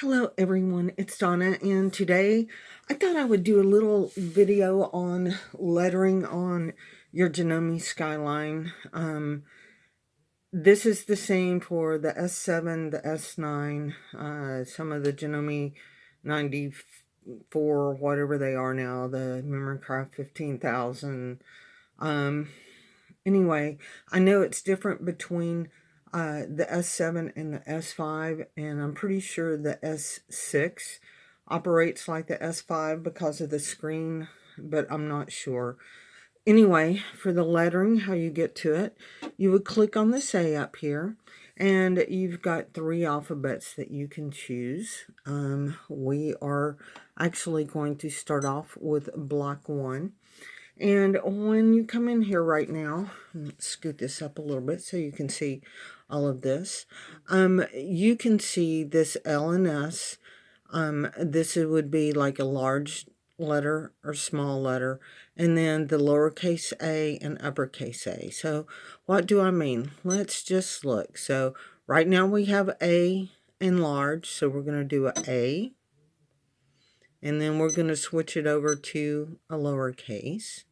Hello everyone, it's Donna, and today I thought I would do a little video on lettering on your Janome Skyline. This is the same for the S7, the S9, some of the Janome 94, whatever they are now, the MemoryCraft 15,000. Anyway, I know it's different between the S7 and the S5, and I'm pretty sure the S6 operates like the S5 because of the screen, but I'm not sure. Anyway, for the lettering, how you get to it, you would click on this A up here, and you've got 3 alphabets that you can choose. We are actually going to start off with block 1. And when you come in here right now, scoot this up a little bit so you can see all of this. You can see this L and S. This would be like a large letter or small letter, and then the lowercase a and uppercase a. So what do I mean? Let's just look. So right now we have A in large, so we're going to do an A, and then we're going to switch it over to a lowercase.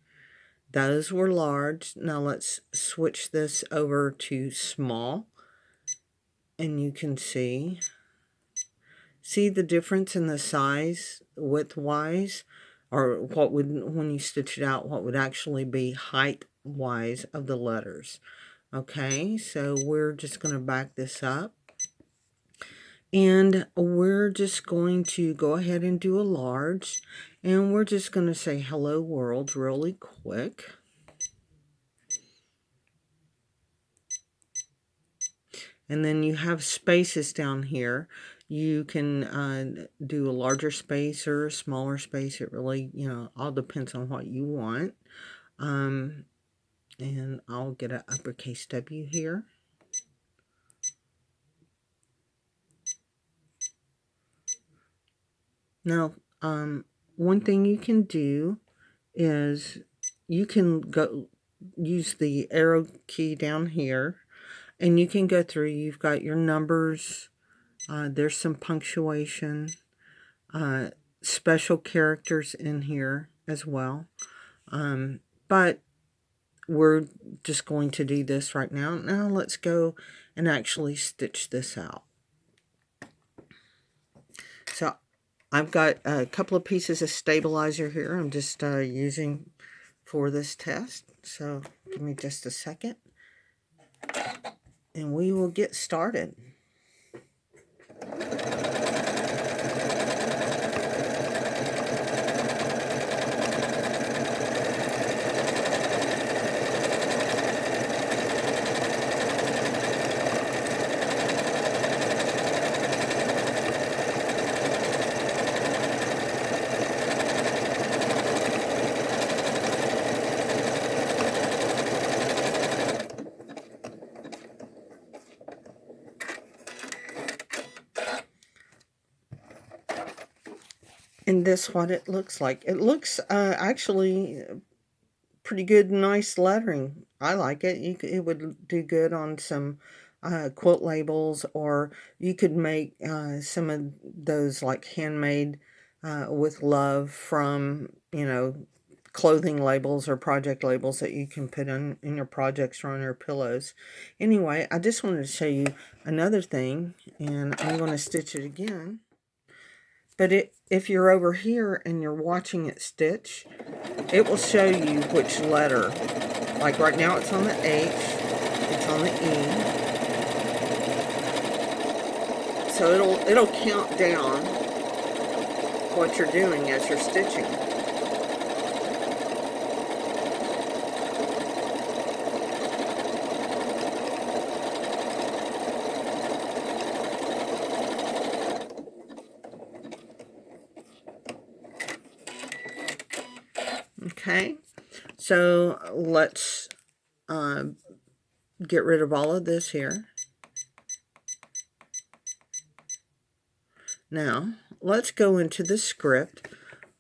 Those were large. Now let's switch this over to small. And you can see the difference in the size width-wise, or what would, when you stitch it out, what would actually be height-wise of the letters. Okay, so we're just going to back this up. And we're just going to go ahead and do a large. And we're just going to say hello world really quick. And then you have spaces down here. You can do a larger space or a smaller space. It really, all depends on what you want. And I'll get an uppercase W here. Now, one thing you can do is you can go use the arrow key down here, and you can go through. You've got your numbers. There's some punctuation, special characters in here as well. But we're just going to do this right now. Now let's go and actually stitch this out. So I've got a couple of pieces of stabilizer here I'm just using for this test. So give me just a second, and we will get started. And this what it looks like. It looks actually pretty good, nice lettering. I like it. It would do good on some quilt labels, or you could make some of those like handmade with love from, clothing labels or project labels that you can put in your projects or on your pillows. Anyway, I just wanted to show you another thing, and I'm going to stitch it again. But if you're over here and you're watching it stitch, it will show you which letter. Like right now it's on the H, it's on the E. So it'll count down what you're doing as you're stitching. Okay, so let's get rid of all of this here. Now, let's go into the script.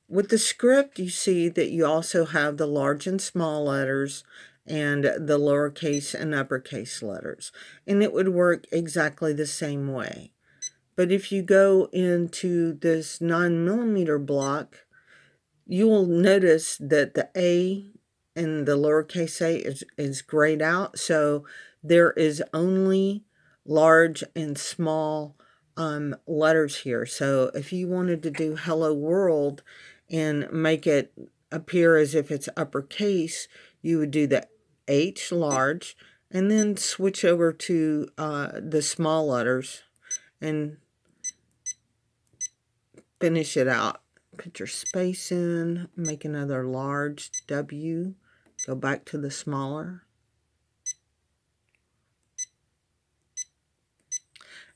With the script, you see that you also have the large and small letters and the lowercase and uppercase letters. And it would work exactly the same way. But if you go into this 9mm block, you will notice that the A and the lowercase a is grayed out. So there is only large and small letters here. So if you wanted to do hello world and make it appear as if it's uppercase, you would do the H large and then switch over to the small letters and finish it out. Put your space in, make another large W, go back to the smaller.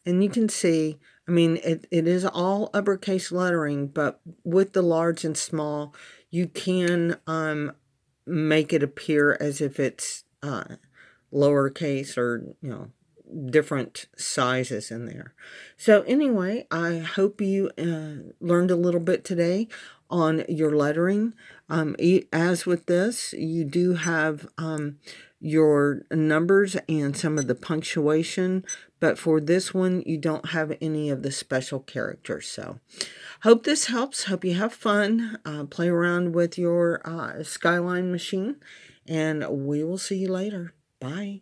And you can see, I mean, it is all uppercase lettering, but with the large and small, you can make it appear as if it's lowercase or, you know, different sizes in there. So anyway, I hope you learned a little bit today on your lettering. As with this, you do have your numbers and some of the punctuation, but for this one, you don't have any of the special characters. So hope this helps. Hope you have fun. Play around with your Skyline machine, and we will see you later. Bye.